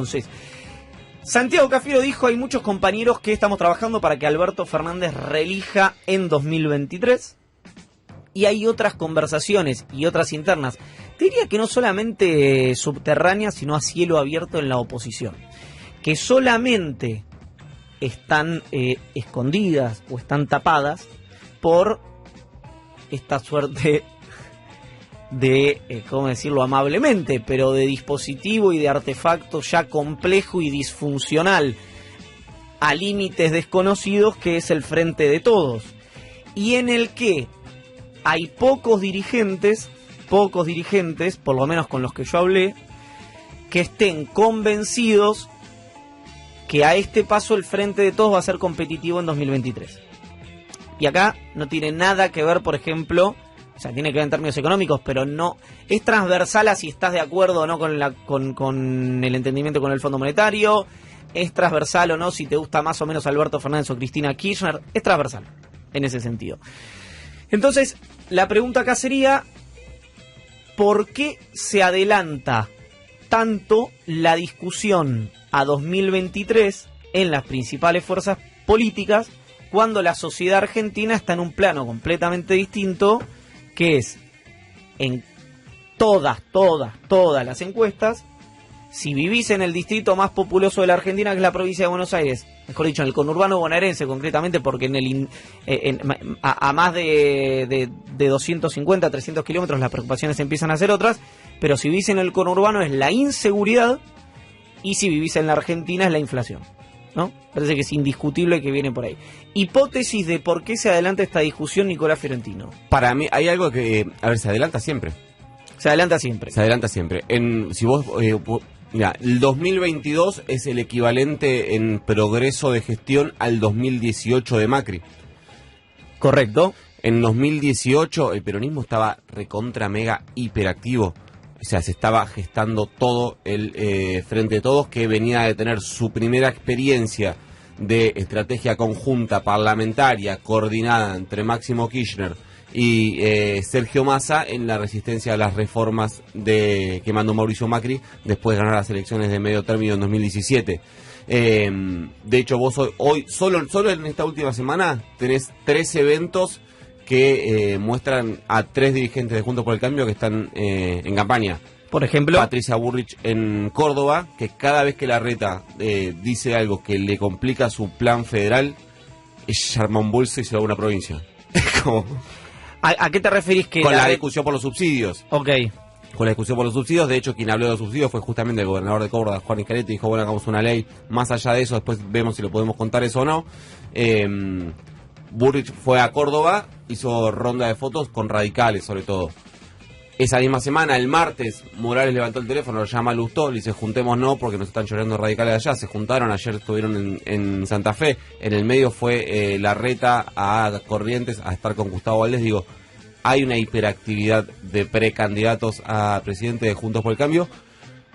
Entonces, Santiago Cafiero dijo: hay muchos compañeros que estamos trabajando para que Alberto Fernández reelija en 2023. Y hay otras conversaciones y otras internas, te diría que no solamente subterráneas, sino a cielo abierto en la oposición, que solamente están escondidas o están tapadas por esta suerte de, ¿cómo decirlo amablemente?, pero de dispositivo y de artefacto ya complejo y disfuncional a límites desconocidos, que es el Frente de Todos, y en el que hay pocos dirigentes, por lo menos con los que yo hablé, que estén convencidos que a este paso el Frente de Todos va a ser competitivo en 2023. Y acá no tiene nada que ver, por ejemplo, o sea, tiene que ver en términos económicos, pero no es transversal a si estás de acuerdo o no con el entendimiento con el Fondo Monetario, es transversal o no si te gusta más o menos Alberto Fernández o Cristina Kirchner, es transversal en ese sentido. Entonces, la pregunta acá sería: ¿por qué se adelanta tanto la discusión a 2023 en las principales fuerzas políticas cuando la sociedad argentina está en un plano completamente distinto, que es en todas las encuestas? Si vivís en el distrito más populoso de la Argentina, que es la provincia de Buenos Aires, mejor dicho, en el conurbano bonaerense concretamente, porque a más de 250, 300 kilómetros las preocupaciones empiezan a ser otras, pero si vivís en el conurbano es la inseguridad, y si vivís en la Argentina es la inflación, ¿no? Parece que es indiscutible que viene por ahí. Hipótesis de por qué se adelanta esta discusión, Nicolás Fiorentino. Para mí hay algo que, a ver, se adelanta siempre. Se adelanta siempre. Se adelanta siempre. Si vos, mira, el 2022 es el equivalente en progreso de gestión al 2018 de Macri. Correcto. En 2018 el peronismo estaba recontra mega hiperactivo. O sea, se estaba gestando todo el Frente de Todos, que venía de tener su primera experiencia de estrategia conjunta parlamentaria coordinada entre Máximo Kirchner y Sergio Massa en la resistencia a las reformas que mandó Mauricio Macri después de ganar las elecciones de medio término en 2017. De hecho, vos hoy solo en esta última semana tenés 3 eventos que muestran a 3 dirigentes de Juntos por el Cambio que están en campaña. Por ejemplo, Patricia Bullrich en Córdoba, que cada vez que Larreta dice algo que le complica su plan federal, ella arma un bolso y se va a una provincia. Es como... ¿A qué te referís? Con la discusión por los subsidios. Ok. Con la discusión por los subsidios. De hecho, quien habló de los subsidios fue justamente el gobernador de Córdoba, Juan Schiaretti. Dijo: bueno, hagamos una ley. Más allá de eso, después vemos si lo podemos contar eso o no. Bullrich fue a Córdoba, hizo ronda de fotos con radicales, sobre todo. Esa misma semana, el martes, Morales levantó el teléfono, lo llama a Lustó, le dice: juntémonos porque nos están llorando radicales allá. Se juntaron, ayer estuvieron en Santa Fe. En el medio fue Larreta a Corrientes a estar con Gustavo Valdés. Digo, hay una hiperactividad de precandidatos a presidente de Juntos por el Cambio.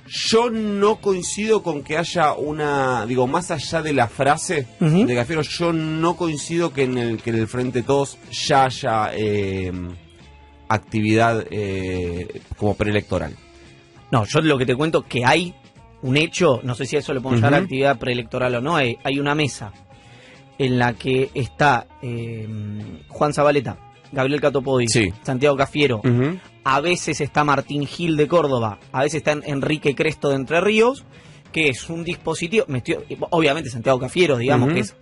Yo no coincido con que haya una, digo, más allá de la frase de Cafiero, yo no coincido que en el Frente de Todos ya haya actividad como preelectoral. No, yo lo que te cuento que hay un hecho, no sé si a eso le podemos llamar actividad preelectoral o no, hay una mesa en la que está Juan Zabaleta, Gabriel Catopodis, sí, Santiago Cafiero, a veces está Martín Gil de Córdoba, a veces está Enrique Cresto de Entre Ríos, que es un dispositivo, obviamente Santiago Cafiero, digamos, que es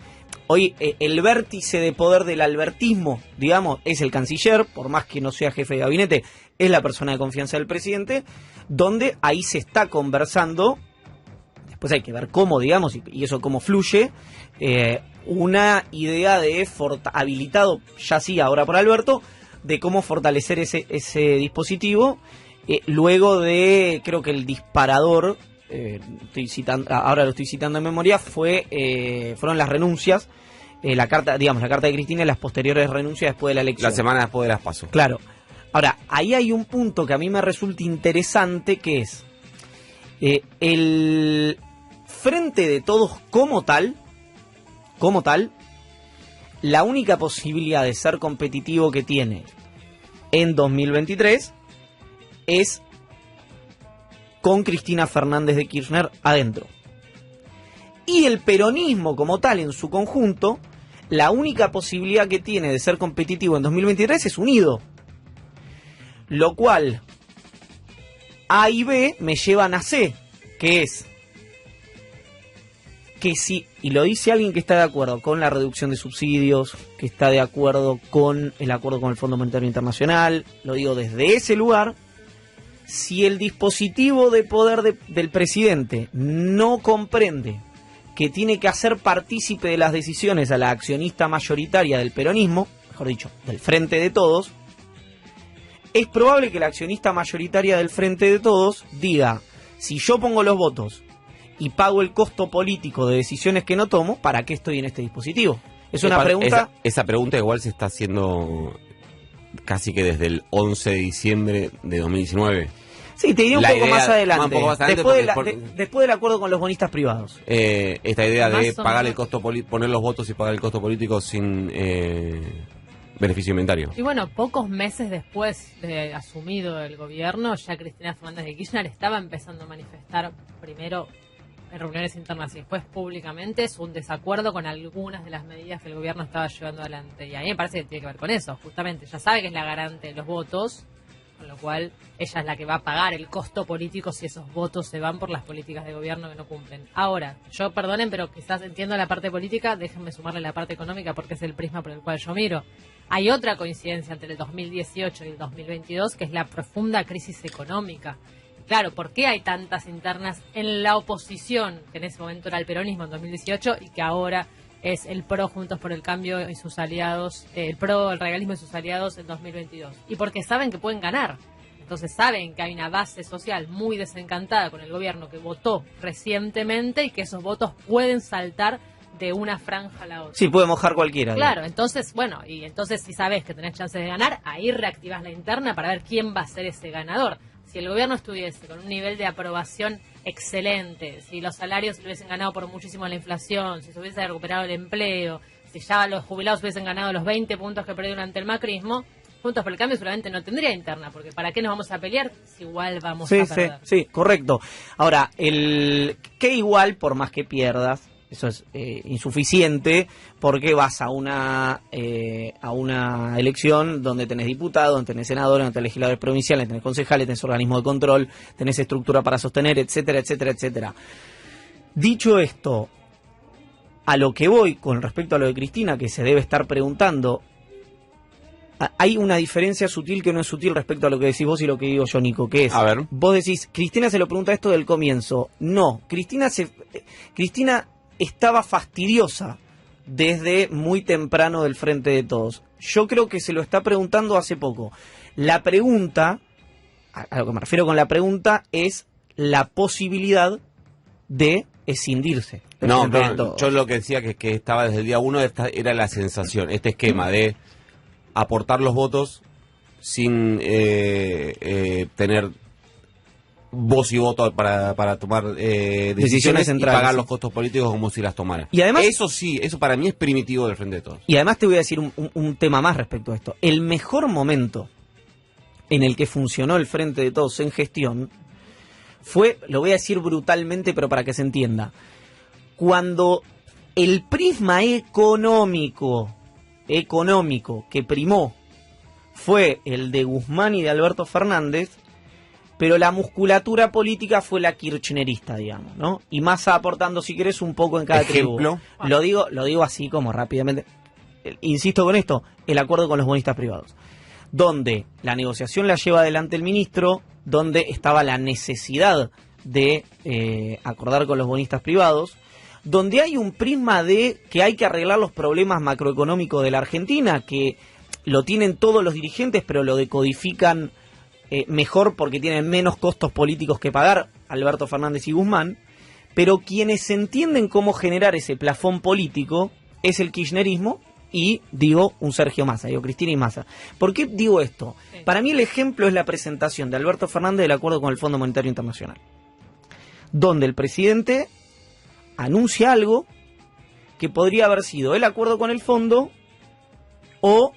hoy el vértice de poder del albertismo, digamos, es el canciller, por más que no sea jefe de gabinete, es la persona de confianza del presidente, donde ahí se está conversando, después hay que ver cómo, digamos, y eso cómo fluye, una idea de habilitado, ya sí, ahora por Alberto, de cómo fortalecer ese dispositivo, luego de, creo que el disparador, ahora lo estoy citando en memoria, fueron las renuncias, la carta de Cristina y las posteriores renuncias después de la elección. La semana después de las PASO. Claro. Ahora, ahí hay un punto que a mí me resulta interesante, que es el Frente de Todos como tal, la única posibilidad de ser competitivo que tiene en 2023 es con Cristina Fernández de Kirchner adentro. Y el peronismo como tal en su conjunto, la única posibilidad que tiene de ser competitivo en 2023 es unido. Lo cual, A y B me llevan a C, que es que si, y lo dice alguien que está de acuerdo con la reducción de subsidios, que está de acuerdo con el acuerdo con el Fondo Monetario Internacional, lo digo desde ese lugar, si el dispositivo de poder del presidente no comprende que tiene que hacer partícipe de las decisiones a la accionista mayoritaria del peronismo, mejor dicho, del Frente de Todos, es probable que la accionista mayoritaria del Frente de Todos diga, si yo pongo los votos y pago el costo político de decisiones que no tomo, ¿para qué estoy en este dispositivo? Es una pregunta... Esa pregunta igual se está haciendo casi que desde el 11 de diciembre de 2019. Sí, te diría un poco más adelante. Un poco más adelante después del acuerdo con los bonistas privados. Esta idea de pagar el costo poner los votos y pagar el costo político sin beneficio inventario. Y bueno, pocos meses después de asumido el gobierno, ya Cristina Fernández de Kirchner estaba empezando a manifestar primero en reuniones internas y después públicamente es un desacuerdo con algunas de las medidas que el gobierno estaba llevando adelante. Y a mí me parece que tiene que ver con eso, justamente. Ya sabe que es la garante de los votos, con lo cual ella es la que va a pagar el costo político si esos votos se van por las políticas de gobierno que no cumplen. Ahora, yo perdonen, pero quizás entiendo la parte política, déjenme sumarle la parte económica porque es el prisma por el cual yo miro. Hay otra coincidencia entre el 2018 y el 2022, que es la profunda crisis económica. Claro, ¿por qué hay tantas internas en la oposición, que en ese momento era el peronismo en 2018 y que ahora es el PRO Juntos por el Cambio y sus aliados, el PRO, el radicalismo y sus aliados en 2022? Y porque saben que pueden ganar. Entonces saben que hay una base social muy desencantada con el gobierno que votó recientemente y que esos votos pueden saltar de una franja a la otra. Sí, puede mojar cualquiera. Claro, entonces, bueno, y entonces si sabes que tenés chances de ganar, ahí reactivas la interna para ver quién va a ser ese ganador. Si el gobierno estuviese con un nivel de aprobación excelente, si los salarios se hubiesen ganado por muchísimo la inflación, si se hubiese recuperado el empleo, si ya los jubilados hubiesen ganado los 20 puntos que perdió durante el macrismo, Juntos por el Cambio seguramente no tendría interna, porque ¿para qué nos vamos a pelear si igual vamos a perder? Sí, correcto. Ahora, el que igual, por más que pierdas, eso es insuficiente, porque vas a una elección donde tenés diputados, donde tenés senadores, donde tenés legisladores provinciales, tenés concejales, tenés organismos de control, tenés estructura para sostener, etcétera, etcétera, etcétera. Dicho esto, a lo que voy con respecto a lo de Cristina, que se debe estar preguntando, hay una diferencia sutil que no es sutil respecto a lo que decís vos y lo que digo yo, Nico, que es, a ver, vos decís, Cristina se lo pregunta esto del comienzo. No, Cristina estaba fastidiosa desde muy temprano del Frente de Todos. Yo creo que se lo está preguntando hace poco. La pregunta, a lo que me refiero con la pregunta, es la posibilidad de escindirse. No, pero yo lo que decía que estaba desde el día 1 era la sensación, este esquema de aportar los votos sin tener voz y voto para tomar decisiones centrales, y pagar los costos políticos como si las tomara. Y además, eso para mí es primitivo del Frente de Todos. Y además te voy a decir un tema más respecto a esto. El mejor momento en el que funcionó el Frente de Todos en gestión fue, lo voy a decir brutalmente, pero para que se entienda, cuando el prisma económico que primó fue el de Guzmán y de Alberto Fernández, pero la musculatura política fue la kirchnerista, digamos, ¿no? Y Massa aportando, si querés, un poco en cada tribu. Lo digo así como rápidamente. Insisto con esto, el acuerdo con los bonistas privados, donde la negociación la lleva adelante el ministro, donde estaba la necesidad de acordar con los bonistas privados, donde hay un prisma de que hay que arreglar los problemas macroeconómicos de la Argentina, que lo tienen todos los dirigentes, pero lo decodifican mejor porque tienen menos costos políticos que pagar, Alberto Fernández y Guzmán, pero quienes entienden cómo generar ese plafón político es el kirchnerismo y, digo, un Sergio Massa, digo Cristina y Massa. ¿Por qué digo esto? Sí. Para mí el ejemplo es la presentación de Alberto Fernández del acuerdo con el Fondo Monetario Internacional, donde el presidente anuncia algo que podría haber sido el acuerdo con el fondo o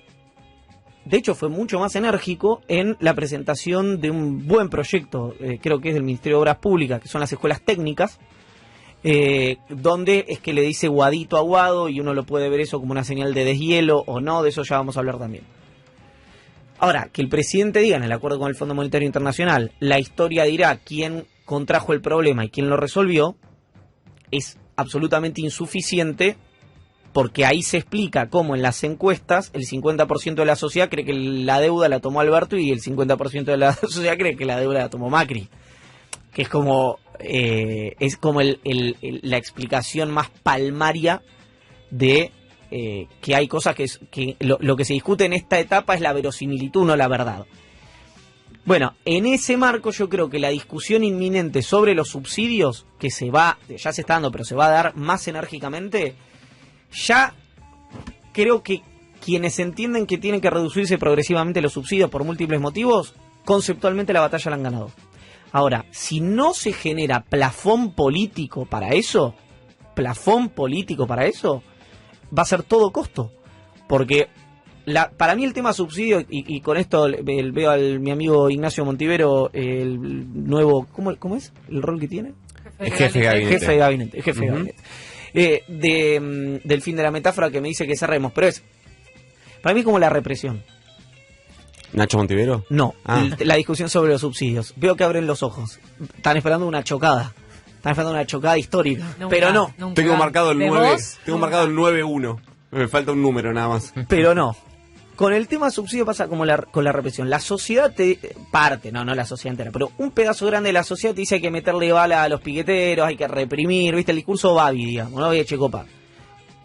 de hecho fue mucho más enérgico en la presentación de un buen proyecto, creo que es del Ministerio de Obras Públicas, que son las escuelas técnicas, donde es que le dice Guadito a Guado, y uno lo puede ver eso como una señal de deshielo o no, de eso ya vamos a hablar también. Ahora, que el presidente diga en el acuerdo con el Fondo Monetario Internacional, la historia dirá quién contrajo el problema y quién lo resolvió, es absolutamente insuficiente, porque ahí se explica cómo en las encuestas el 50% de la sociedad cree que la deuda la tomó Alberto y el 50% de la sociedad cree que la deuda la tomó Macri. Que es como la explicación más palmaria de que hay cosas que lo que se discute en esta etapa es la verosimilitud, no la verdad. Bueno, en ese marco yo creo que la discusión inminente sobre los subsidios, que ya se está dando, pero se va a dar más enérgicamente, ya creo que quienes entienden que tienen que reducirse progresivamente los subsidios por múltiples motivos, conceptualmente la batalla la han ganado. Ahora, si no se genera plafón político para eso, va a ser todo costo. Porque para mí el tema subsidio, y con esto veo a mi amigo Ignacio Montivero, el nuevo, ¿cómo es el rol que tiene? Jefe de gabinete. Jefe de gabinete. Del fin de la metáfora, que me dice que cerremos, pero es para mí como la represión. ¿Nacho Montivero? No, la discusión sobre los subsidios. Veo que abren los ojos. Están esperando una chocada. Están esperando una chocada histórica. Nunca, pero no. Tengo marcado el 9. Tengo marcado el 9-1. Me falta un número nada más. Pero no. Con el tema subsidio pasa como con la represión. La sociedad no la sociedad entera, pero un pedazo grande de la sociedad te dice hay que meterle bala a los piqueteros, hay que reprimir, ¿viste? El discurso Babi, digamos, no voy a Checopa.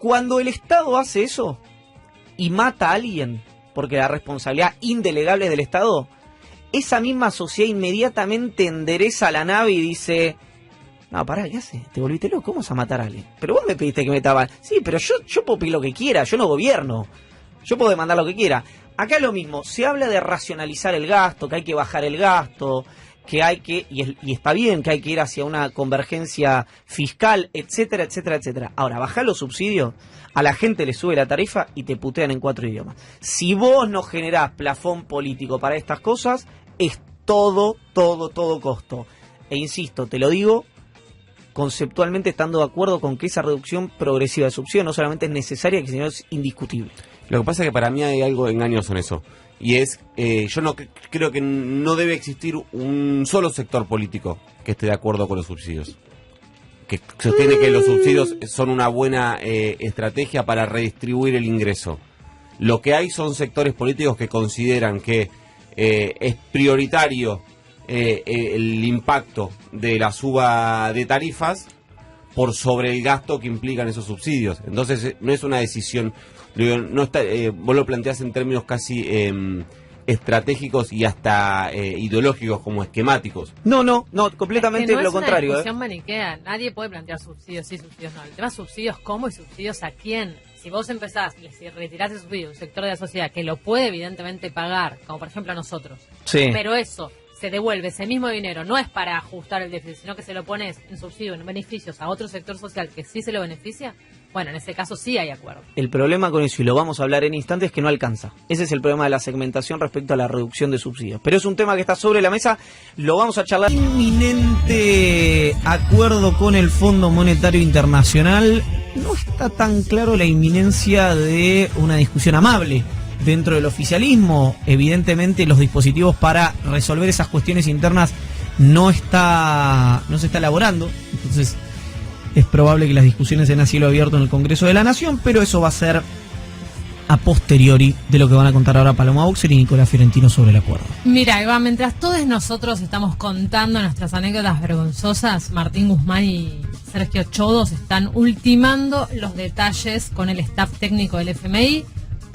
Cuando el Estado hace eso y mata a alguien, porque la responsabilidad indelegable es del Estado, esa misma sociedad inmediatamente endereza la nave y dice: no, pará, ¿qué haces? ¿Te volviste loco? ¿Cómo vas a matar a alguien? Pero vos me pediste que meta bala. Sí, pero yo puedo pedir lo que quiera, yo no gobierno. Yo puedo demandar lo que quiera. Acá es lo mismo, se habla de racionalizar el gasto, que hay que bajar el gasto, que hay que, y está bien que hay que ir hacia una convergencia fiscal, etcétera, etcétera, etcétera. Ahora, bajar los subsidios, a la gente le sube la tarifa y te putean en 4 idiomas. Si vos no generás plafón político para estas cosas, es todo costo. E insisto, te lo digo conceptualmente estando de acuerdo con que esa reducción progresiva de subsidios no solamente es necesaria, sino es indiscutible. Lo que pasa es que para mí hay algo engañoso en eso. Y es, yo no creo que no debe existir un solo sector político que esté de acuerdo con los subsidios. Que sostiene que los subsidios son una buena estrategia para redistribuir el ingreso. Lo que hay son sectores políticos que consideran que es prioritario el impacto de la suba de tarifas por sobre el gasto que implican esos subsidios. Entonces no es una decisión... No está, vos lo planteás en términos casi estratégicos y hasta ideológicos, como esquemáticos. No, completamente lo contrario. Es una discusión maniquea. Nadie puede plantear subsidios sí, subsidios no. El tema es subsidios cómo y subsidios a quién. Si vos empezás, si retirás el subsidio a un sector de la sociedad que lo puede evidentemente pagar, como por ejemplo a nosotros, sí, pero eso se devuelve, ese mismo dinero, no es para ajustar el déficit, sino que se lo pones en subsidio, en beneficios a otro sector social que sí se lo beneficia, bueno, en ese caso sí hay acuerdo. El problema con eso, y lo vamos a hablar en instantes, es que no alcanza. Ese es el problema de la segmentación respecto a la reducción de subsidios. Pero es un tema que está sobre la mesa, lo vamos a charlar. Inminente acuerdo con el Fondo Monetario Internacional. No está tan claro la inminencia de una discusión amable dentro del oficialismo. Evidentemente los dispositivos para resolver esas cuestiones internas no se está elaborando. Entonces es probable que las discusiones sean a cielo abierto en el Congreso de la Nación, pero eso va a ser a posteriori de lo que van a contar ahora Paloma Boxer y Nicolás Fiorentino sobre el acuerdo. Mira, Iván, mientras todos nosotros estamos contando nuestras anécdotas vergonzosas, Martín Guzmán y Sergio Chodos están ultimando los detalles con el staff técnico del FMI.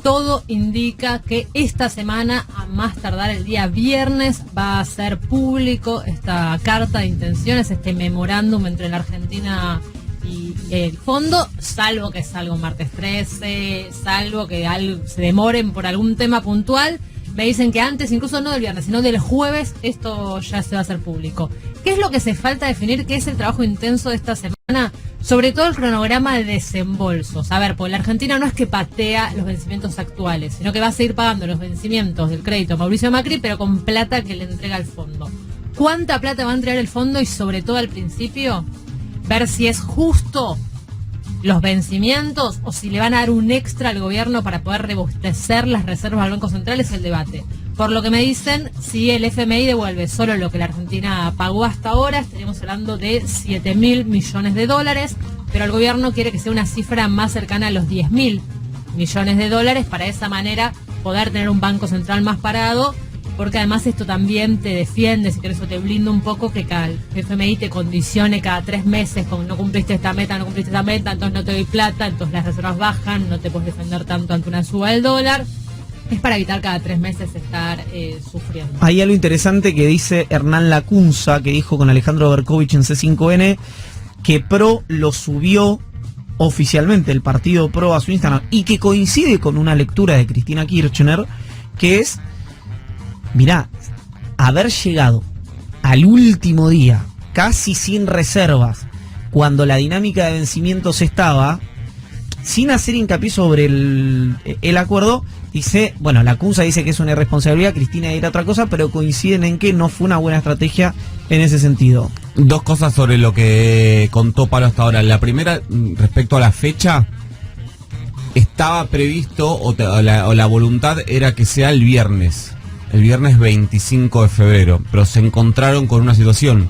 Todo indica que esta semana, a más tardar el día viernes, va a ser público esta carta de intenciones, este memorándum entre la Argentina y el fondo, salvo que salga un martes 13, salvo que se demoren por algún tema puntual. Me dicen que antes, incluso no del viernes, sino del jueves, esto ya se va a hacer público. ¿Qué es lo que se falta definir? ¿Qué es el trabajo intenso de esta semana? sobre todo el cronograma de desembolsos. A ver, porque la Argentina no es que patea los vencimientos actuales, sino que va a seguir pagando los vencimientos del crédito a Mauricio Macri, pero con plata que le entrega el fondo. ¿Cuánta plata va a entregar el fondo? Y sobre todo al principio, ver si es justo los vencimientos o si le van a dar un extra al gobierno para poder robustecer las reservas del Banco Central, es el debate. Por lo que me dicen, si el FMI devuelve solo lo que la Argentina pagó hasta ahora, estaríamos hablando de 7.000 millones de dólares, pero el gobierno quiere que sea una cifra más cercana a los 10.000 millones de dólares, para de esa manera poder tener un Banco Central más parado, porque además esto también te defiende, si querés, o te blinda un poco que el FMI te condicione cada 3 meses con no cumpliste esta meta, entonces no te doy plata, entonces las reservas bajan, no te puedes defender tanto ante una suba del dólar. Es para evitar cada 3 meses estar sufriendo. Hay algo interesante que dice Hernán Lacunza, que dijo con Alejandro Berkovich en C5N, que PRO lo subió oficialmente, el partido PRO, a su Instagram, y que coincide con una lectura de Cristina Kirchner, que es, mirá, haber llegado al último día, casi sin reservas, cuando la dinámica de vencimientos estaba, sin hacer hincapié sobre el acuerdo. Dice, bueno, la CUNSA dice que es una irresponsabilidad, Cristina dirá otra cosa, pero coinciden en que no fue una buena estrategia en ese sentido. 2 cosas sobre lo que contó Pablo hasta ahora. La primera, respecto a la fecha, estaba previsto, o la voluntad era que sea el viernes 25 de febrero, pero se encontraron con una situación,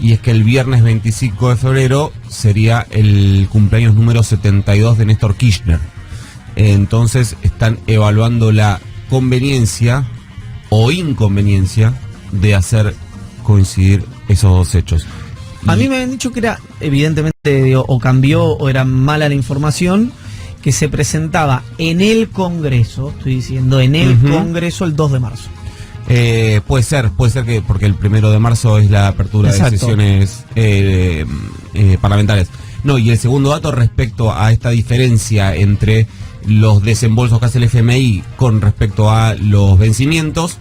y es que el viernes 25 de febrero sería el cumpleaños número 72 de Néstor Kirchner. Entonces están evaluando la conveniencia o inconveniencia de hacer coincidir esos 2 hechos. A mí me habían dicho que era, evidentemente, o cambió o era mala la información, que se presentaba en el Congreso, estoy diciendo, en el Congreso el 2 de marzo. Puede ser que, porque el 1 de marzo es la apertura de sesiones parlamentarias. No, y el segundo dato respecto a esta diferencia entre los desembolsos que hace el FMI con respecto a los vencimientos,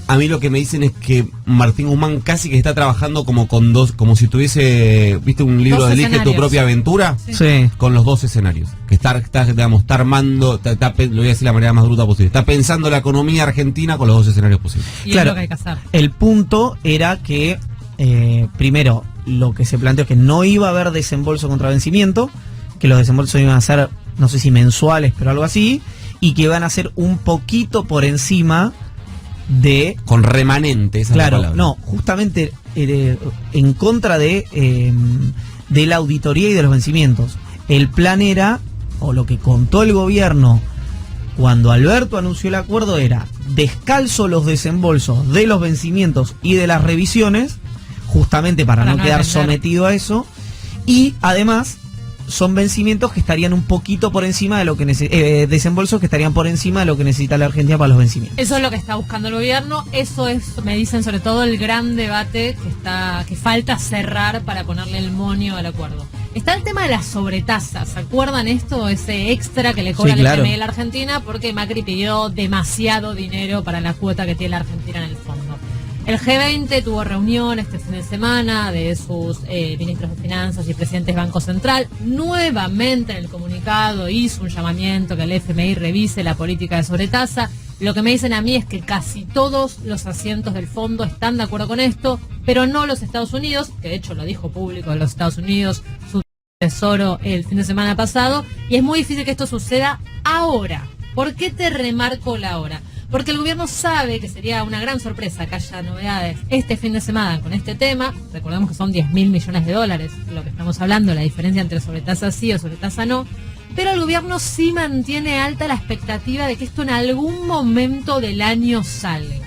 a mí lo que me dicen es que Martín Guzmán casi que está trabajando como con 2, como si tuviese, ¿viste un libro de Elige tu propia aventura? Sí. Con los 2 escenarios. Que está armando, lo voy a decir de la manera más bruta posible. Está pensando la economía argentina con los 2 escenarios posibles. Y claro, es lo que hay que hacer. El punto era que, primero, lo que se planteó es que no iba a haber desembolso contra vencimiento, que los desembolsos iban a ser, no sé si mensuales, pero algo así, y que iban a ser un poquito por encima de... Con remanente, esa claro, es la palabra. No, justamente en contra de la auditoría y de los vencimientos. El plan era, o lo que contó el gobierno cuando Alberto anunció el acuerdo, era descalzo los desembolsos de los vencimientos y de las revisiones, justamente para no quedar sometido a eso, y además son vencimientos que estarían un poquito por encima de lo que desembolsos que estarían por encima de lo que necesita la Argentina para los vencimientos. Eso es lo que está buscando el gobierno, eso es, me dicen, sobre todo el gran debate que falta cerrar para ponerle el moño al acuerdo. Está el tema de las sobretasas, ¿se acuerdan esto? Ese extra que le cobran el FMI a la Argentina porque Macri pidió demasiado dinero para la cuota que tiene la Argentina en el fondo. El G20 tuvo reunión este fin de semana de sus ministros de Finanzas y presidentes del Banco Central. Nuevamente en el comunicado hizo un llamamiento que el FMI revise la política de sobretasa. Lo que me dicen a mí es que casi todos los asientos del fondo están de acuerdo con esto, pero no los Estados Unidos, que de hecho lo dijo público de los Estados Unidos, su tesoro el fin de semana pasado, y es muy difícil que esto suceda ahora. ¿Por qué te remarco la hora? Porque el gobierno sabe que sería una gran sorpresa que haya novedades este fin de semana con este tema. Recordemos que son 10.000 millones de dólares lo que estamos hablando, la diferencia entre sobretasa sí o sobretasa no. Pero el gobierno sí mantiene alta la expectativa de que esto en algún momento del año salga.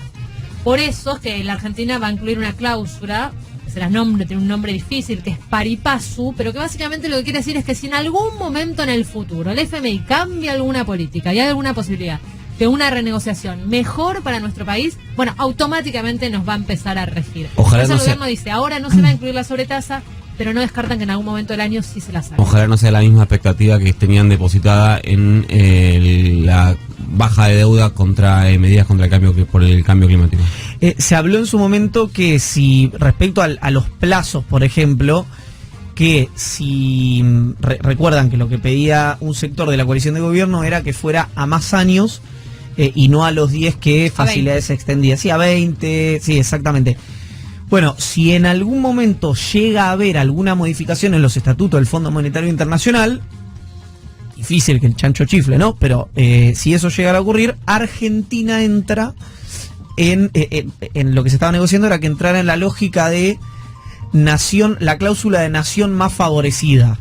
Por eso es que la Argentina va a incluir una cláusula, que se las nombre, tiene un nombre difícil, que es pari passu, pero que básicamente lo que quiere decir es que si en algún momento en el futuro el FMI cambia alguna política y hay alguna posibilidad de una renegociación mejor para nuestro país, bueno, automáticamente nos va a empezar a regir. Ojalá el no gobierno dice, ahora no se va a incluir la sobretasa, pero no descartan que en algún momento del año sí se la salga. Ojalá no sea la misma expectativa que tenían depositada en la baja de deuda contra medidas contra el cambio por el cambio climático. Se habló en su momento que si respecto a los plazos, por ejemplo, que si recuerdan que lo que pedía un sector de la coalición de gobierno era que fuera a más años y no a los 10 que facilidades extendidas. Sí, a 20, sí, exactamente. Bueno, si en algún momento llega a haber alguna modificación en los estatutos del Fondo Monetario Internacional, difícil que el chancho chifle, ¿no? Pero si eso llegara a ocurrir, Argentina entra en lo que se estaba negociando, era que entrara en la lógica de nación, la cláusula de nación más favorecida,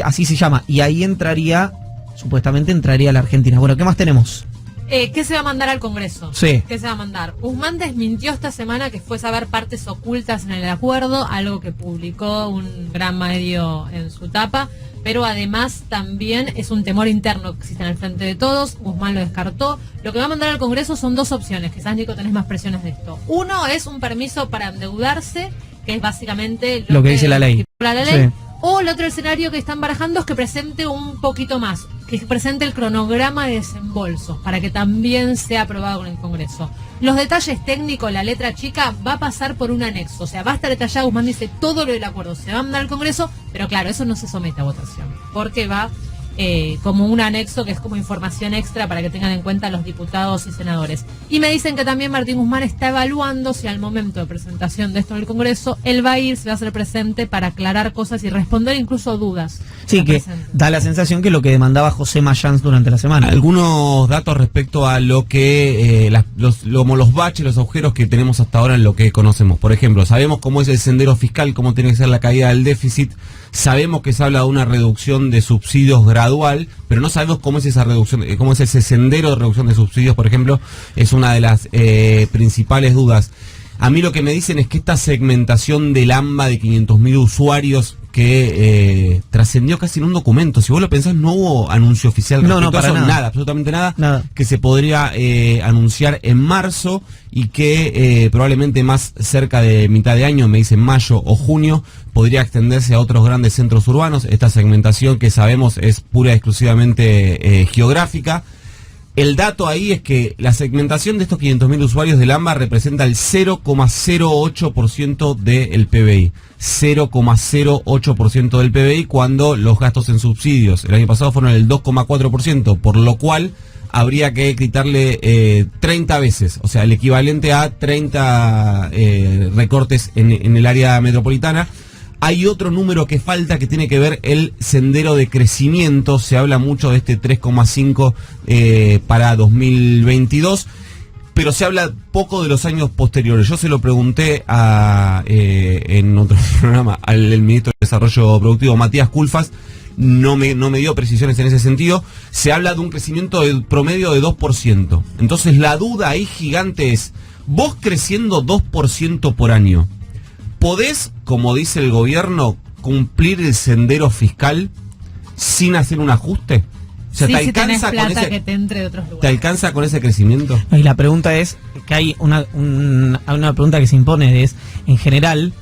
así se llama, y ahí supuestamente entraría la Argentina. Bueno, ¿qué más tenemos? ¿Qué se va a mandar al Congreso? Sí. ¿Qué se va a mandar? Guzmán desmintió esta semana que fue saber partes ocultas en el acuerdo, algo que publicó un gran medio en su tapa, pero además también es un temor interno que existe en el frente de todos. Guzmán lo descartó. Lo que va a mandar al Congreso son dos opciones, quizás Nico tenés más presiones de esto. Uno es un permiso para endeudarse, que es básicamente lo que dice la ley. Sí. O el otro escenario que están barajando es que presente un poquito más, que presente el cronograma de desembolsos para que también sea aprobado con el Congreso. Los detalles técnicos, la letra chica, va a pasar por un anexo. O sea, va a estar detallado, Guzmán dice todo lo del acuerdo, se va a mandar al Congreso, pero claro, eso no se somete a votación, porque va como un anexo que es como información extra para que tengan en cuenta los diputados y senadores. Y me dicen que también Martín Guzmán está evaluando si al momento de presentación de esto en el Congreso, él va a ir, se va a hacer presente para aclarar cosas y responder incluso dudas. Sí, que da la sensación que lo que demandaba José Mayans durante la semana. Algunos datos respecto a lo que los baches, los agujeros que tenemos hasta ahora en lo que conocemos. Por ejemplo, sabemos cómo es el sendero fiscal, cómo tiene que ser la caída del déficit. Sabemos que se habla de una reducción de subsidios gradual, pero no sabemos cómo es esa reducción, cómo es ese sendero de reducción de subsidios, por ejemplo, es una de las principales dudas. A mí lo que me dicen es que esta segmentación del AMBA de 500.000 usuarios que trascendió casi en un documento, si vos lo pensás, no hubo anuncio oficial respecto a eso, nada, absolutamente nada, que se podría anunciar en marzo y que probablemente más cerca de mitad de año, me dicen mayo o junio, podría extenderse a otros grandes centros urbanos. Esta segmentación que sabemos es pura y exclusivamente geográfica. El dato ahí es que la segmentación de estos 500.000 usuarios del AMBA representa el 0,08% del PBI. 0,08% del PBI, cuando los gastos en subsidios el año pasado fueron el 2,4%, por lo cual habría que quitarle 30 veces, o sea, el equivalente a 30 recortes en el área metropolitana. Hay otro número que falta, que tiene que ver el sendero de crecimiento. Se habla mucho de este 3,5 para 2022, pero se habla poco de los años posteriores. Yo se lo pregunté en otro programa al ministro de Desarrollo Productivo, Matías Culfas, no me dio precisiones en ese sentido. Se habla de un crecimiento de promedio de 2%. Entonces la duda ahí gigante es, vos creciendo 2% por año, ¿podés, como dice el gobierno, cumplir el sendero fiscal sin hacer un ajuste? O sea, sí, ¿te alcanza plata con ese, que te entre de otros lugares? ¿te alcanza con ese crecimiento? Y la pregunta es, que hay una pregunta que se impone, es, en general,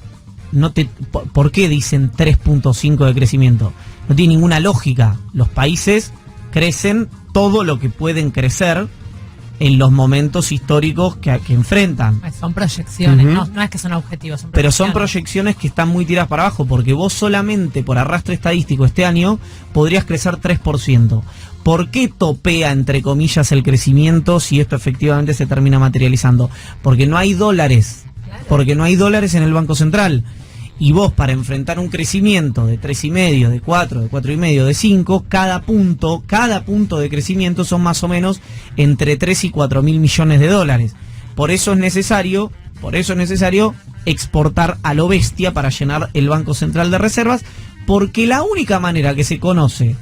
¿por qué dicen 3.5 de crecimiento? No tiene ninguna lógica. Los países crecen todo lo que pueden crecer en los momentos históricos que enfrentan. Son proyecciones, no es que son objetivos, son proyecciones. Pero son proyecciones que están muy tiradas para abajo, porque vos solamente por arrastre estadístico este año podrías crecer 3%. ¿Por qué topea, entre comillas, el crecimiento si esto efectivamente se termina materializando? Porque no hay dólares, porque no hay dólares en el Banco Central. Y vos, para enfrentar un crecimiento de 3,5, de 4, de 4,5, de 5, cada punto de crecimiento son más o menos entre 3 y 4 mil millones de dólares. Por eso es necesario exportar a lo bestia para llenar el Banco Central de reservas, porque la única manera que se conoce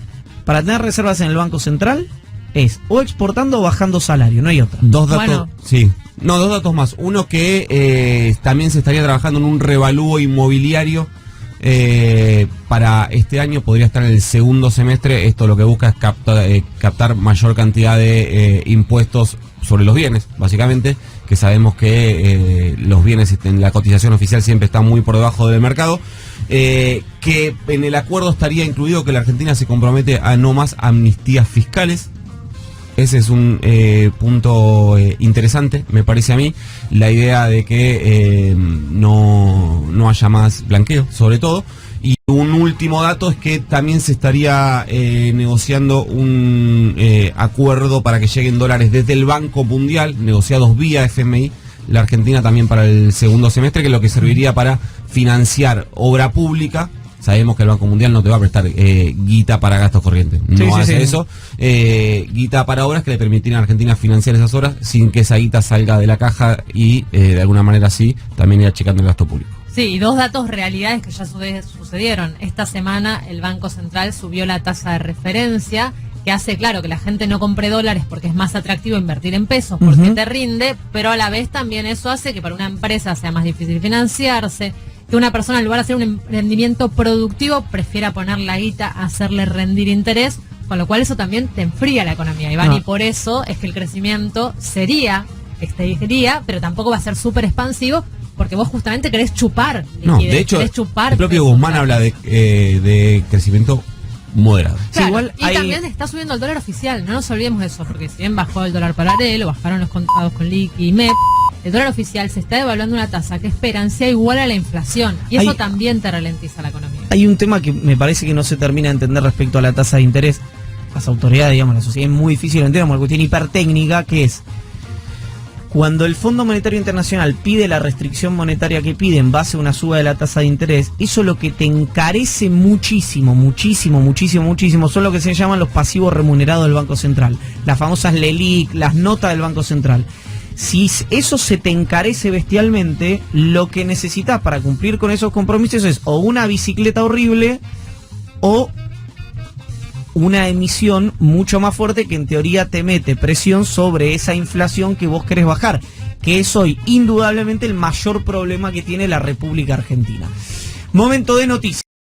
para tener reservas en el Banco Central es o exportando o bajando salario, no hay otra. Dos datos, sí. No, dos datos más. Uno, que también se estaría trabajando en un revalúo inmobiliario para este año, podría estar en el segundo semestre. Esto lo que busca es captar mayor cantidad de impuestos sobre los bienes, básicamente, que sabemos que los bienes en la cotización oficial siempre están muy por debajo del mercado. Que en el acuerdo estaría incluido que la Argentina se compromete a no más amnistías fiscales. Ese es un punto interesante, me parece a mí, la idea de que no haya más blanqueo, sobre todo. Y un último dato es que también se estaría negociando un acuerdo para que lleguen dólares desde el Banco Mundial, negociados vía FMI, la Argentina también para el segundo semestre, que es lo que serviría para financiar obra pública. Sabemos que el Banco Mundial no te va a prestar guita para gastos corrientes, no hace eso. Guita para obras que le permitirían a Argentina financiar esas obras sin que esa guita salga de la caja y de alguna manera así también ir achicando el gasto público. Sí, y dos datos realidades que ya sucedieron. Esta semana el Banco Central subió la tasa de referencia, que hace claro que la gente no compre dólares porque es más atractivo invertir en pesos, porque te rinde, pero a la vez también eso hace que para una empresa sea más difícil financiarse, que una persona en lugar de hacer un emprendimiento productivo prefiera poner la guita a hacerle rendir interés, con lo cual eso también te enfría la economía, Iván, y por eso es que el crecimiento sería, pero tampoco va a ser súper expansivo, porque vos justamente querés chupar liquidez, no, de hecho, chupar el propio Guzmán habla de crecimiento moderado. Claro, sí, igual y también está subiendo el dólar oficial, no nos olvidemos de eso, porque si bien bajó el dólar paralelo, bajaron los contados con liqui y MEP, el dólar oficial se está devaluando una tasa que esperan sea igual a la inflación, y eso también te ralentiza la economía. Hay un tema que me parece que no se termina de entender respecto a la tasa de interés. Las autoridades, digamos, la sociedad es muy difícil de entender, como una cuestión hipertécnica, que es cuando el Fondo Monetario Internacional pide la restricción monetaria que pide en base a una suba de la tasa de interés, eso lo que te encarece muchísimo, son lo que se llaman los pasivos remunerados del Banco Central, las famosas LELIC, las notas del Banco Central. Si eso se te encarece bestialmente, lo que necesitas para cumplir con esos compromisos es o una bicicleta horrible o una emisión mucho más fuerte que en teoría te mete presión sobre esa inflación que vos querés bajar, que es hoy indudablemente el mayor problema que tiene la República Argentina. Momento de noticias.